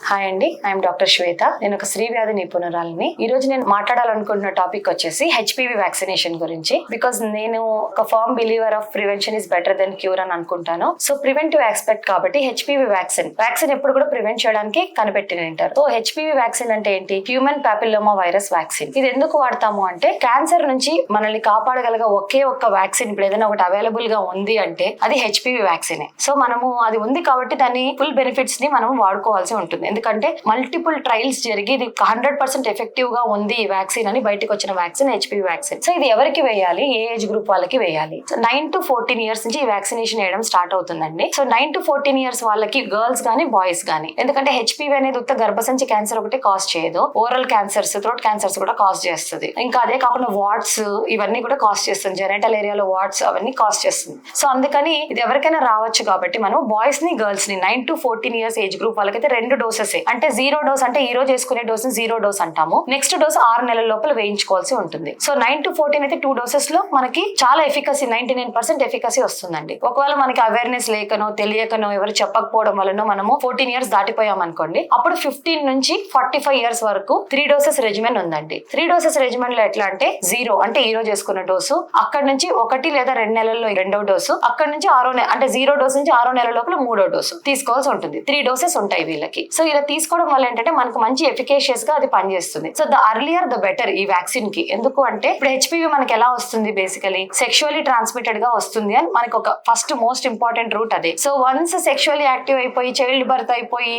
Hi అండి, I'm doctor శ్వేత. నేను ఒక స్త్రీ వ్యాధి నిపుణురాలిని. ఈ రోజు నేను మాట్లాడాలనుకుంటున్న టాపిక్ వచ్చేసి హెచ్పివి వ్యాక్సినేషన్ గురించి. బికాస్ నేను ఒక firm believer of prevention is better than cure అని అనుకుంటాను. సో ప్రివెంటివ్ ఆస్పెక్ట్ కాబట్టి హెచ్పివి వ్యాక్సిన్ ఎప్పుడు కూడా ప్రివెంట్ చేయడానికి కనిపెట్టినంటారు. సో హెచ్పివి వ్యాక్సిన్ అంటే ఏంటి? Human papilloma virus vaccine. ఇది ఎందుకు వాడతాము అంటే క్యాన్సర్ నుంచి మనల్ని కాపాడగలగ ఒకే ఒక్క వ్యాక్సిన్ ఇప్పుడు ఏదైనా ఒకటి అవైలబుల్ గా ఉంది అంటే అది హెచ్పివి వ్యాక్సిన్. సో మనము అది ఉంది కాబట్టి దాని ఫుల్ బెనిఫిట్స్ ని మనం వాడుకోవాల్సి ఉంటుంది. ఎందుకంటే మల్టిపుల్ ట్రయల్స్ జరిగి ఇది 100% ఎఫెక్టివ్ గా ఉంది ఈ వ్యాక్సిన్ అని బయటకు వచ్చిన వ్యాక్సిన్ హెచ్పివి వ్యాక్సిన్. సో ఇది ఎవరికి వేయాలి, ఏ ఏజ్ గ్రూప్ వాళ్ళకి వేయాలి? సో 9 to 14 years నుంచి ఈ వ్యాక్సినేషన్ వేయడం స్టార్ట్ అవుతుందండి. సో 9 to 14 years వాళ్ళకి గర్ల్స్ గానీ బాయ్స్ గానీ, ఎందుకంటే హెచ్పివి అనేది ఉత్త గర్భసంచి క్యాన్సర్ ఒకటి కాజ్ చేయదు, ఓరల్ క్యాన్సర్స్, థ్రోట్ క్యాన్సర్స్ కూడా కాజ్ చేస్తుంది. ఇంకా అదే కాకుండా వాట్స్ ఇవన్నీ కూడా కాజ్ చేస్తుంది, జెనటల్ ఏరియాలో వాట్స్ అవన్నీ కాజ్ చేస్తుంది. సో అందుకని ఇది ఎవరికైనా రావచ్చు కాబట్టి మనం బాయ్స్ ని గర్ల్స్ ని 9 to 14 years ఏజ్ గ్రూప్ వాళ్ళకైతే 2 డోసెస్, అంటే 0 డోస్ అంటే ఈ రోజు వేసుకునే డోస్ 0 డోస్ అంటాము. నెక్స్ట్ డోస్ 6 నెలల లోపల వేయించుకోవాల్సి ఉంటుంది. సో 9 to 14 అయితే 2 డోసెస్ లో మనకి చాలా ఎఫికసీ 99% ఎఫికసీ వస్తుందండి. ఒకవేళ మనకి అవేర్నెస్ లేకనో తెలియకనో ఎవరు చెప్పకపోవడం వలన మనము 14 years దాటిపోయాం అనుకోండి, అప్పుడు 15 నుంచి 45 years వరకు 3 డోసెస్ రెజిమెన్ ఉందండి. 3 డోసెస్ రెజిమెన్ లో ఎట్లా అంటే 0 అంటే ఈ రోజు వేసుకున్న డోసు, అక్కడ నుంచి 1 లేదా 2 నెలల్లో 2వ డోసు, అక్కడ నుంచి 6 అంటే 0 డోస్ నుంచి 6 నెలల లోపల 3వ డోసు తీసుకోవాల్సి ఉంటుంది. 3 డోసెస్ ఉంటాయి వీళ్ళకి. సో ఇలా తీసుకోవడం వల్ల ఏంటంటే మనకు మంచి ఎఫికేషియస్ గా అది పనిచేస్తుంది. So the earlier the better ఈ వ్యాక్సిన్ కి. ఎందుకు అంటే ఇప్పుడు హెచ్పివి మనకి ఎలా వస్తుంది, బేసికలీ సెక్షువల్లీ ట్రాన్స్మిటెడ్ గా వస్తుంది అని మనకు ఒక ఫస్ట్ మోస్ట్ ఇంపార్టెంట్ రూట్ అదే. సో వన్స్ సెక్షువల్లీ యాక్టివ్ అయిపోయి చైల్డ్ బర్త్ అయిపోయి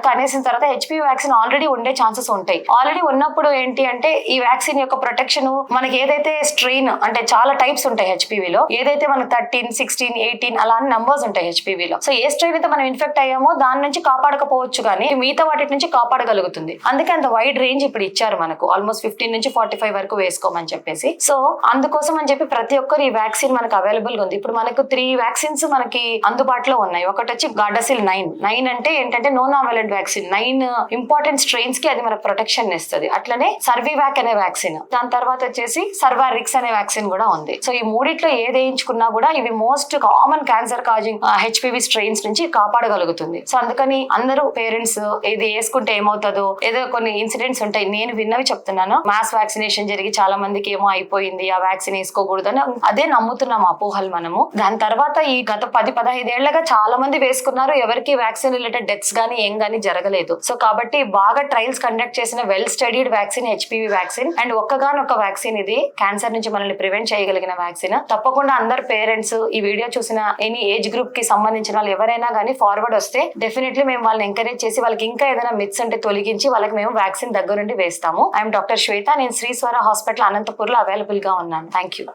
కనేసిన తర్వాత హెచ్పివి వ్యాక్సిన్ ఆల్రెడీ ఉండే ఛాన్సెస్ ఉంటాయి. ఆల్రెడీ ఉన్నప్పుడు ఏంటి అంటే ఈ వ్యాక్సిన్ యొక్క ప్రొటెక్షన్ మనకి ఏదైతే స్ట్రెయిన్, అంటే చాలా టైప్స్ ఉంటాయి హెచ్పివిలో, ఏదైతే మనకు 13, 16, 18 అలా నంబర్స్ ఉంటాయి హెచ్పివిలో. సో ఏ స్ట్రెయిన్ అయితే మనం ఇన్ఫెక్ట్ అయ్యామో దాని నుంచి కాపాడకపోవచ్చు కానీ మిగతా వాటి నుంచి కాపాడగలుగుతుంది. అందుకే అంత వైడ్ రేంజ్ ఇప్పుడు ఇచ్చారు మనకు, ఆల్మోస్ట్ 15 నుంచి 45 వరకు వేసుకోమని చెప్పేసి. సో అందుకోసం అని చెప్పి ప్రతి ఒక్కరు ఈ వ్యాక్సిన్ మనకు అవైలబుల్ గా ఉంది. ఇప్పుడు మనకు 3 వ్యాక్సిన్స్ మనకి అందుబాటులో ఉన్నాయి. ఒకటి వచ్చి గార్డాసిల్ 9 అంటే ఏంటంటే నోనావెలెంట్ వ్యాక్సిన్, 9 ఇంపార్టెంట్ స్ట్రెయిన్స్ కి అది మనకు ప్రొటెక్షన్ ఇస్తుంది. అట్లనే సర్వీవాక్ అనే వ్యాక్సిన్, దాని తర్వాత వచ్చేసి సర్వారిక్స్ అనే వ్యాక్సిన్ కూడా ఉంది. సో ఈ మూడిట్లో ఏది వేయించుకున్నా కూడా ఇవి most common cancer causing HPV strains నుంచి కాపాడగలుగుతుంది. సో అందుకని అందరూ పేరెంట్స్ ఇది వేసుకుంటే ఏమవుతుందో, ఏదో కొన్ని ఇన్సిడెంట్స్ ఉంటాయి, నేను విన్నవి చెప్తున్నాను. మాస్ వ్యాక్సినేషన్ జరిగి చాలా మందికి ఏమో అయిపోయింది, ఆ వ్యాక్సిన్ వేసుకోకూడదు అని అదే నమ్ముతున్నాం అపోహలు మనము. దాని తర్వాత ఈ గత 10-15 ఏళ్లగా చాలా మంది వేసుకున్నారు, ఎవరికి వ్యాక్సిన్ రిలేటెడ్ డెత్స్ గానీ ఏం గానీ జరగలేదు. సో కాబట్టి బాగా ట్రయల్స్ కండక్ట్ చేసిన well studied vaccine HPV vaccine. And ఒక్కగానొక్క వ్యాక్సిన్ ఇది, క్యాన్సర్ నుంచి మనల్ని ప్రివెంట్ చేయగలిగిన వ్యాక్సిన్. తప్పకుండా అందరు పేరెంట్స్ ఈ వీడియో చూసిన ఎనీ ఏజ్ గ్రూప్ కి సంబంధించిన వాళ్ళు ఎవరైనా గానీ ఫార్వర్డ్ వస్తే డెఫినెట్లీ మేము వాళ్ళని ఎంకరేజ్ చేసి వాళ్ళకి ఇంకా ఏదైనా మిత్స్ అంటే తొలగించి వాళ్ళకి మేము వ్యాక్సిన్ దగ్గరుండి వేస్తాము. ఐఎమ్ డాక్టర్ శ్వేత. నేను శ్రీస్వర హాస్పిటల్ అనంతపూర్ లో అవైలబుల్ గా ఉన్నాను. Thank you.